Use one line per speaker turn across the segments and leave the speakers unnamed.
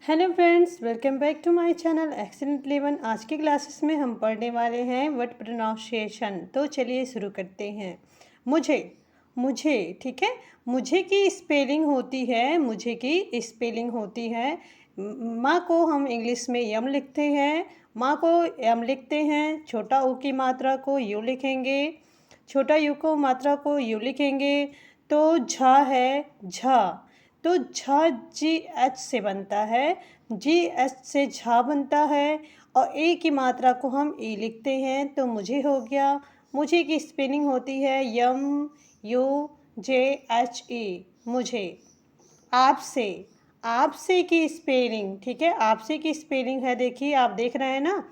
Hello friends, welcome back to my channel excellent लेवन। आज के क्लासेस में हम पढ़ने वाले हैं वर्ड प्रोनाउंसिएशन। तो चलिए शुरू करते हैं। मुझे मुझे ठीक है। मुझे की स्पेलिंग होती है, मुझे की स्पेलिंग होती है। माँ को हम इंग्लिश में यम लिखते हैं, माँ को यम लिखते हैं। छोटा ऊ की मात्रा को यू लिखेंगे, छोटा यू को मात्रा को यू लिखेंगे। तो झा है झा, तो झा जी एच से बनता है, जी एच से झा बनता है। और ए की मात्रा को हम ई लिखते हैं, तो मुझे हो गया। मुझे की स्पेलिंग होती है यम यू जे एच ई, मुझे। आपसे, आपसे की स्पेलिंग ठीक है, आपसे की स्पेलिंग है, देखिए आप देख रहे हैं ना।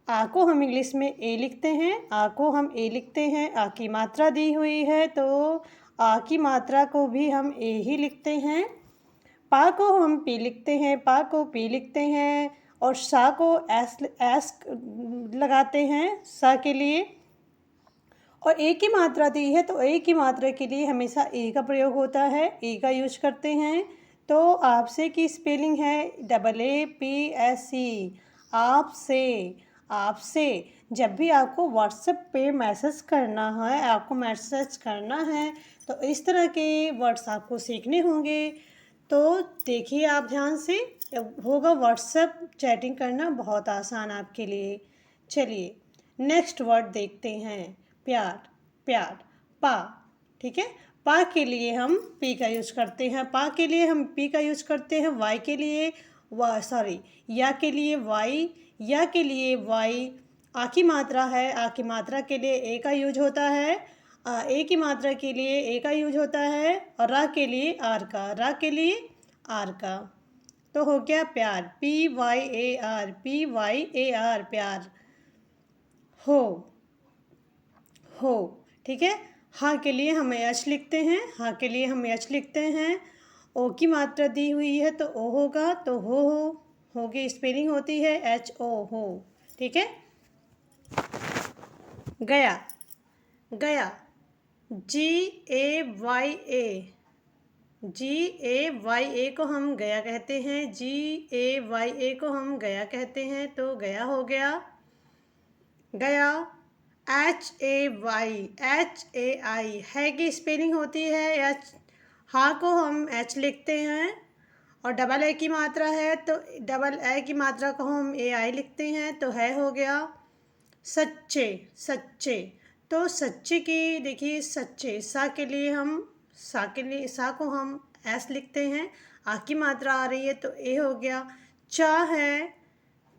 आ को हम इंग्लिश में ए लिखते हैं, आ को हम ए लिखते हैं। आ की मात्रा दी हुई है, तो आ की मात्रा को भी हम ए ही लिखते हैं। पा को हम पी लिखते हैं, पा को पी लिखते हैं। और सा को एस लगाते हैं सा के लिए। और ए की मात्रा दी है, तो ए की मात्रा के लिए हमेशा ए का प्रयोग होता है, ए का यूज करते हैं। तो आपसे की स्पेलिंग है AAPSE, आपसे। आपसे जब भी आपको व्हाट्सएप पे मैसेज करना है, आपको मैसेज करना है, तो इस तरह के वर्ड्स आपको सीखने होंगे। तो देखिए आप ध्यान से, होगा व्हाट्सएप चैटिंग करना बहुत आसान आपके लिए। चलिए नेक्स्ट वर्ड देखते हैं। प्यार, प्यार, पा ठीक है। पा के लिए हम पी का यूज करते हैं, पा के लिए हम पी का यूज करते हैं। वाई के लिए या के लिए वाई, या के लिए वाई। आ की मात्रा है, आ की मात्रा के लिए ए का यूज होता है, ए की मात्रा के लिए ए का यूज होता है। और रा के लिए आर का, रा के लिए आर का। तो हो गया प्यार, PYAR, PYAR, प्यार। हो, हो ठीक है। हाँ के लिए हम एच लिखते हैं, हाँ के लिए हम एच लिखते हैं। ओ की मात्रा दी हुई है, तो ओ होगा, तो होगी स्पेलिंग होती है HO, हो ठीक है। गया, गया, GAYA, GAYA को हम गया कहते हैं, GAYA को हम गया कहते हैं। तो गया हो गया। गया, HAY है की स्पेलिंग होती है एच, हाँ को हम एच लिखते हैं। और डबल ए की मात्रा है, तो डबल ए की मात्रा को हम AI लिखते हैं, तो है हो गया। सच्चे, सच्चे, तो सच्चे की देखिए, सच्चे सा के लिए हम, सा के लिए सा को हम एस लिखते हैं। आ की मात्रा आ रही है, तो ए हो गया। चाह है,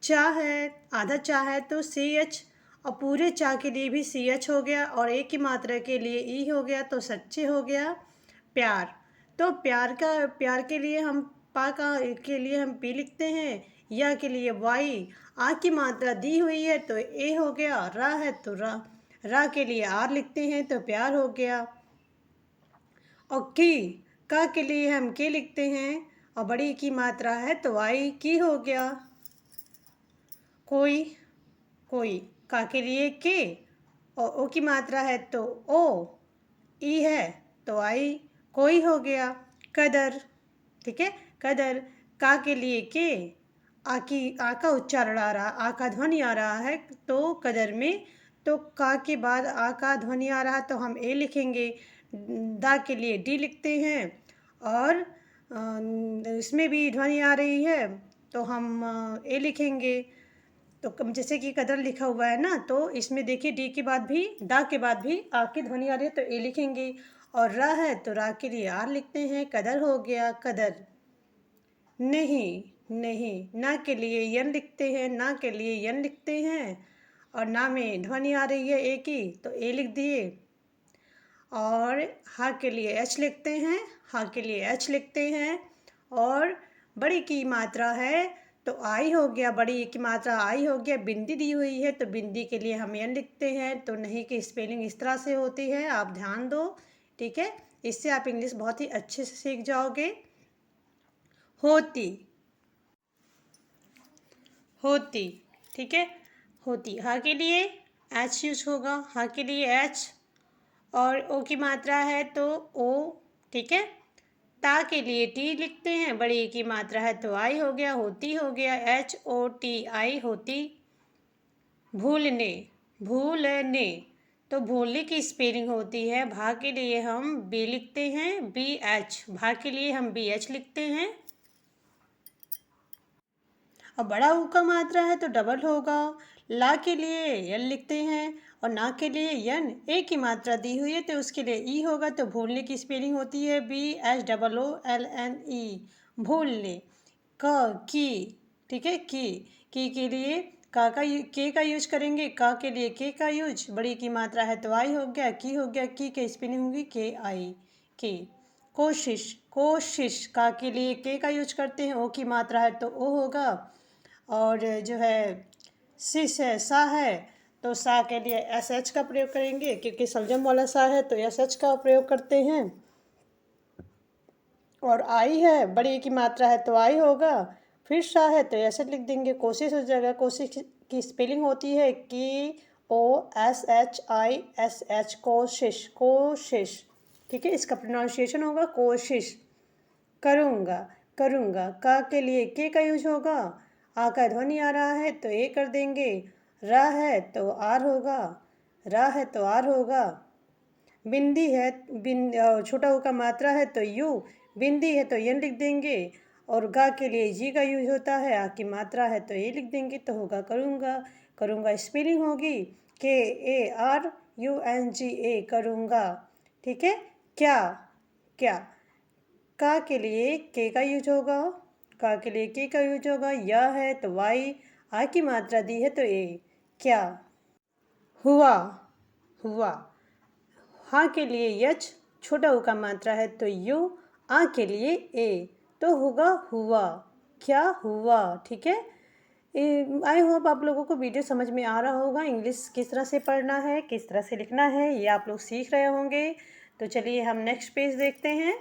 चाह है, आधा चाह है, तो CH। और पूरे चाह के लिए भी CH हो गया, और ए की मात्रा के लिए ई हो गया, तो सच्चे हो गया। प्यार, तो प्यार के लिए हम पा का के लिए हम पी लिखते हैं, या के लिए वाई। आ की मात्रा दी हुई है, तो ए हो गया। रा है, तो रा के लिए आर लिखते हैं, तो प्यार हो गया। और का के लिए हम के लिखते हैं, और बड़ी की मात्रा है, तो आई की हो गया। कोई, कोई का के लिए के, और ओ की मात्रा है, तो ओ, ई है, तो आई, कोई हो गया। कदर ठीक है, कदर का के लिए के, आ का उच्चारण आ रहा, आ का ध्वनि आ रहा है, तो कदर में, तो का के बाद आ का ध्वनि आ रहा, तो हम ए लिखेंगे। दा के लिए डी लिखते हैं, और इसमें भी ध्वनि आ रही है, तो हम ए लिखेंगे। तो जैसे कि कदर लिखा हुआ है ना, तो इसमें देखिए डी के बाद भी, दा के बाद भी आ की ध्वनि आ रही है, तो ए लिखेंगे। और रा है, तो रा के लिए आर लिखते हैं। कदर हो गया, कदर। नहीं, नहीं, ना के लिए यन लिखते हैं, ना के लिए यन लिखते हैं। और ना में ध्वनि आ रही है ए की, तो ए लिख दिए। और हा के लिए एच लिखते हैं, हा के लिए एच लिखते हैं। और बड़ी की मात्रा है, तो आई हो गया, बड़ी की मात्रा आई हो गया। बिंदी दी हुई है, तो बिंदी के लिए हम एन लिखते हैं। तो नहीं की स्पेलिंग इस तरह से होती है, आप ध्यान दो ठीक है। इससे आप इंग्लिश बहुत ही अच्छे से सीख जाओगे। होती, होती ठीक है। होती, हा के लिए एच यूज होगा, हा के लिए एच। और ओ की मात्रा है, तो ओ ठीक है। ता के लिए टी लिखते हैं, बड़ी ई की मात्रा है तो आई हो गया, होती हो गया HOTI होती। भूलने, भूलने, तो भूलने की स्पेलिंग होती है, भा के लिए हम बी लिखते हैं, BH, भा के लिए हम BH लिखते हैं। अब बड़ा ऊ का मात्रा है तो डबल होगा, ला के लिए एल लिखते हैं और ना के लिए यन। ए की मात्रा दी हुई है तो उसके लिए ई होगा, तो भूलने की स्पेलिंग होती है BHOOLNE, भूलने। क की, ठीक है, की के लिए के का यूज करेंगे, का के लिए के का यूज, बड़ी की मात्रा है तो आई हो गया, की हो गया, की स्पेलिंग होगी KI, के। कोशिश, कोशिश, का के लिए के का यूज करते हैं, ओ की मात्रा है तो ओ होगा, और जो है सिस है, सा है, तो सा के लिए SH का प्रयोग करेंगे, क्योंकि सलजम वाला सा है तो SH का प्रयोग करते हैं। और आई है, बड़ी की मात्रा है तो आई होगा, फिर सा है तो ऐसे लिख देंगे, कोशिश हो जाएगा। कोशिश की स्पेलिंग होती है KOSHISH, कोशिश, कोशिश, ठीक है, इसका प्रोनाउंसिएशन होगा कोशिश। करूँगा, करूँगा, का के लिए के का यूज होगा, आ का ध्वनि आ रहा है तो ए कर देंगे, रा है तो आर होगा, रा है तो आर होगा। बिंदी है, छोटा ऊ का मात्रा है तो यू, बिंदी है तो यन लिख देंगे, और गा के लिए जी का यूज होता है, आ की मात्रा है तो ए लिख देंगे, तो होगा करूँगा। करूँगा स्पेलिंग होगी KARUNGA, करूँगा, ठीक है। क्या, क्या, का के लिए के का यूज होगा, का के लिए के का यूज होगा, या है तो वाई, आ की मात्रा दी है तो ए, क्या। हुआ, हुआ, हाँ के लिए यच, छोटा ऊ का मात्रा है तो यू, आ के लिए ए, तो होगा हुआ, क्या हुआ, ठीक है। आई होप आप लोगों को वीडियो समझ में आ रहा होगा, इंग्लिश किस तरह से पढ़ना है, किस तरह से लिखना है, ये आप लोग सीख रहे होंगे। तो चलिए हम नेक्स्ट पेज देखते हैं।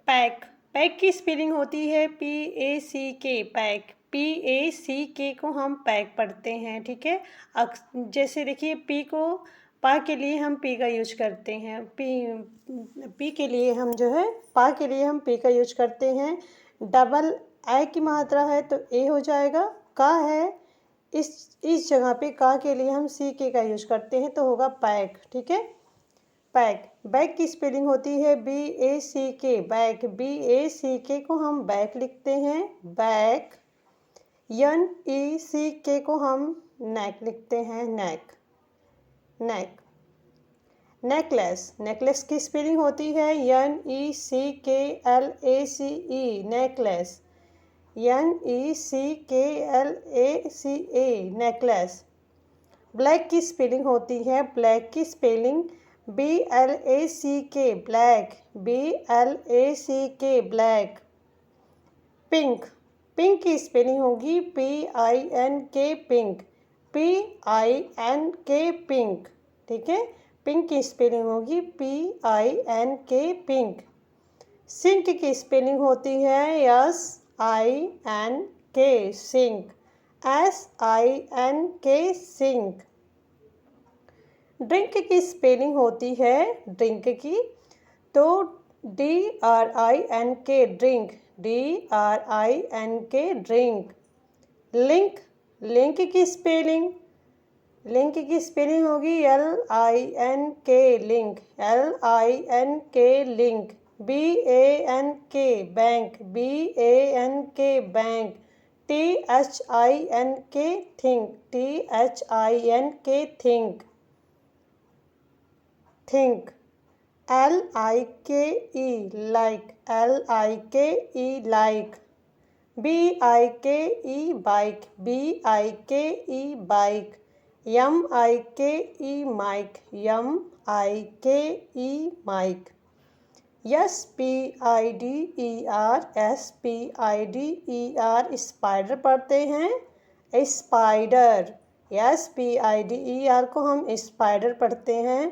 पैक, पैक की स्पेलिंग होती है PACK, पैक, PACK को हम पैक पढ़ते हैं, ठीक है। जैसे देखिए पी को, पा के लिए हम पी का यूज करते हैं, पी के लिए हम जो है, पा के लिए हम पी का यूज करते हैं। डबल आई की मात्रा है तो ए हो जाएगा, का है, इस जगह पे का के लिए हम CK का यूज करते हैं तो होगा पैक, ठीक है। बैग, बैग की स्पेलिंग होती है BACK, बैग, BACK को हम बैग लिखते हैं, बैग। NECK को हम नेक लिखते हैं, नेक, नेक। नेकलेस, नेकलेस की स्पेलिंग होती है NECKLACE, necklace, NECKLACE, necklace. Black की स्पेलिंग होती है, ब्लैक की spelling BLACK, black, BLACK, black. Pink, pink की स्पेलिंग होगी PINK, पिंक, PINK, पिंक, ठीक है। पिंक की स्पेलिंग होगी PINK, पिंक। सिंक की स्पेलिंग होती है SINK, sink, SINK, sink. Drink की स्पेलिंग होती है, ड्रिंक की, तो DRINK, drink, DRINK, drink. Link, link की स्पेलिंग, लिंक की स्पेलिंग होगी LINK, link, LINK, link. BANK, bank, BANK, bank. THINK, think, THINK, think, think. LIKE, like, LIKE, like. BIKE, bike, BIKE, bike. MIKE, mike, MIKE, mike. SPIDER, spider पढ़ते हैं, spider, SPIDER को हम spider पढ़ते हैं।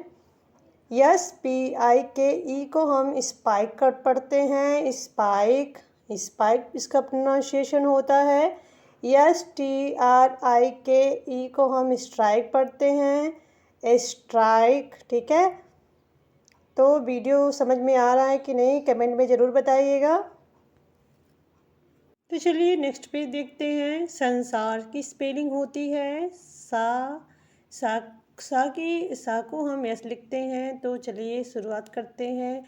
SPIKE को हम spike cut पढ़ते हैं, स्पाइक, स्पाइक इसका प्रोनाउंसिएशन होता है। STRIKE को हम स्ट्राइक पढ़ते हैं, स्ट्राइक, ठीक है। तो वीडियो समझ में आ रहा है कि नहीं, कमेंट में ज़रूर बताइएगा। तो चलिए नेक्स्ट पेज देखते हैं। संसार की स्पेलिंग होती है सा सा को हम एस लिखते हैं। तो चलिए शुरुआत करते हैं।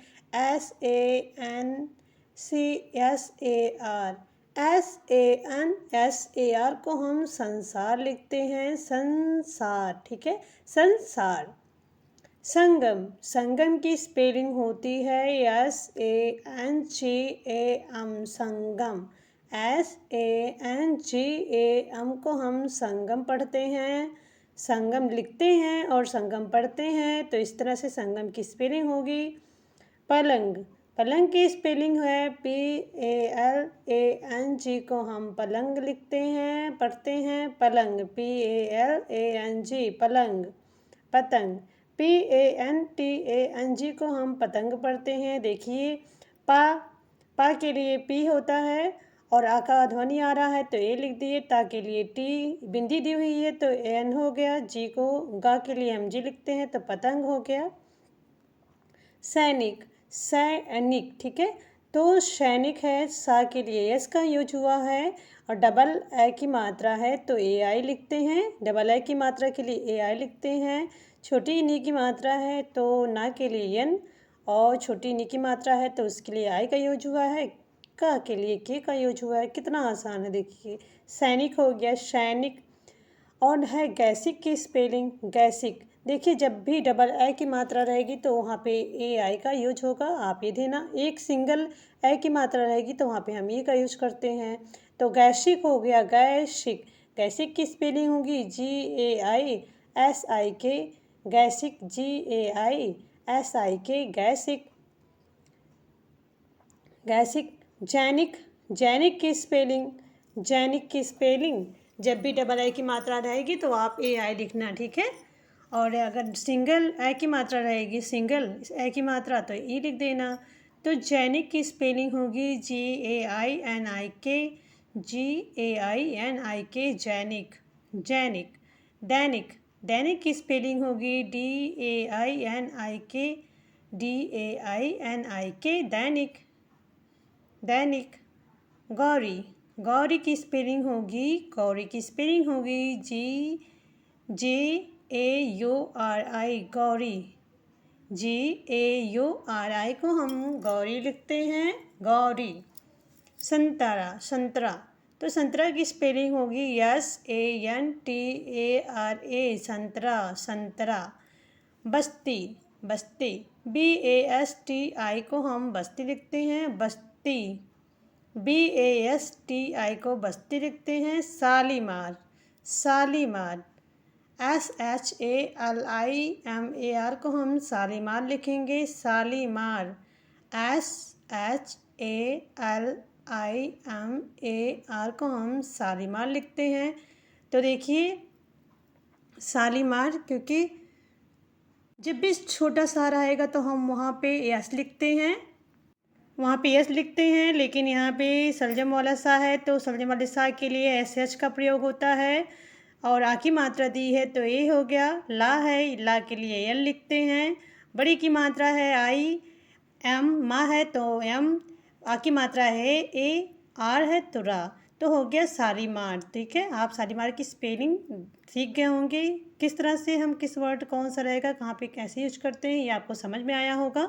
SANCSAR, SANSAR को हम संसार लिखते हैं, संसार, ठीक है, संसार। संगम, संगम की स्पेलिंग होती है SANGAM, संगम, SANGAM को हम संगम पढ़ते हैं, संगम लिखते हैं और संगम पढ़ते हैं। तो इस तरह से संगम की स्पेलिंग होगी। पलंग, पलंग की स्पेलिंग है PALANG को हम पलंग लिखते हैं, पढ़ते हैं, पलंग, PALANG, पलंग। पतंग, PANTANG को हम पतंग पढ़ते हैं। देखिए पा के लिए P होता है और आ का ध्वनि आ रहा है तो ए लिख दिए। ता के लिए T बिंदी दी हुई है तो AN हो गया। जी को गा के लिए हम जी लिखते हैं तो पतंग हो गया। सैनिक, सैनिक, ठीक है, तो सैनिक है, सा के लिए एस का यूज हुआ है और डबल ए की मात्रा है तो AI लिखते हैं। डबल ए की मात्रा के लिए AI लिखते हैं। छोटी नी की मात्रा है तो ना के लिए एन और छोटी नी की मात्रा है तो उसके लिए आई का यूज हुआ है। का के लिए के का यूज हुआ है। कितना आसान है, देखिए सैनिक हो गया, सैनिक। और है गैसिक की स्पेलिंग, गैसिक। देखिए जब भी डबल ए की मात्रा रहेगी तो वहाँ पे AI का यूज होगा, आप ये देना। एक सिंगल ए की मात्रा रहेगी तो वहाँ पे हम ये का यूज करते हैं। तो गैसिक हो गया, गैसिक। गैसिक की स्पेलिंग होगी GAISIK, गैसिक, GAISIK, गैसिक, गैसिक। जैनिक, जैनिक की स्पेलिंग, जैनिक की स्पेलिंग जब भी डबल ए की मात्रा रहेगी तो आप AI लिखना, ठीक है। और अगर सिंगल ए की मात्रा रहेगी, सिंगल ए की मात्रा तो ई लिख देना। तो जैनिक की स्पेलिंग होगी GAINIK, GAINIK, जैनिक, जैनिक। दैनिक, दैनिक की स्पेलिंग होगी DAINIK, DAINIK, दैनिक, दैनिक। गौरी, गौरी की स्पेलिंग होगी, गौरी की स्पेलिंग होगी GJAURI, गौरी, GAURI को हम गौरी लिखते हैं, गौरी। संतरा, संतरा, तो संतरा की स्पेलिंग होगी SANTARA, संतरा, संतरा। बस्ती, बस्ती, BASTI को हम बस्ती लिखते हैं, बस्ती, BASTI को बस्ती लिखते हैं। शालीमार, शालीमार, SHALIMAR को हम शालीमार लिखेंगे, शालीमार, SHALIMAR को हम शालीमार लिखते हैं। तो देखिए शालीमार, क्योंकि जब भी छोटा सा रहेगा तो हम वहाँ पे यस लिखते हैं, वहाँ पे यस लिखते हैं, लेकिन यहाँ पे सलजम वाला सा है तो सलजम वाले सा के लिए SH का प्रयोग होता है। और आ की मात्रा दी है तो ए हो गया। ला है, ला के लिए एल लिखते हैं। बड़ी की मात्रा है IM, माँ है तो M, आ की मात्रा है A, R है तो रा, तो हो गया शालीमार, ठीक है। आप शालीमार की स्पेलिंग सीख गए होंगे, किस तरह से हम किस वर्ड कौन सा रहेगा कहाँ पे कैसे यूज करते हैं, ये आपको समझ में आया होगा।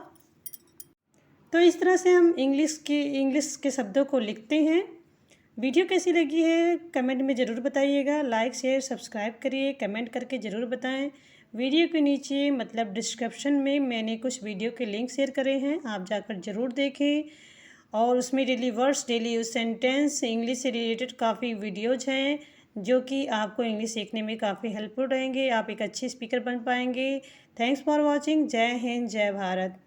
तो इस तरह से हम इंग्लिश के शब्दों को लिखते हैं। वीडियो कैसी लगी है कमेंट में ज़रूर बताइएगा। लाइक शेयर सब्सक्राइब करिए, कमेंट करके ज़रूर बताएं। वीडियो के नीचे मतलब डिस्क्रिप्शन में मैंने कुछ वीडियो के लिंक शेयर करे हैं, आप जाकर ज़रूर देखें। और उसमें daily words, daily use sentence, English से रिलेटेड काफ़ी वीडियोज़ हैं जो कि आपको इंग्लिश सीखने में काफ़ी हेल्पफुल रहेंगे। आप एक अच्छे स्पीकर बन पाएंगे। Thanks for watching. जय हिंद, जय भारत।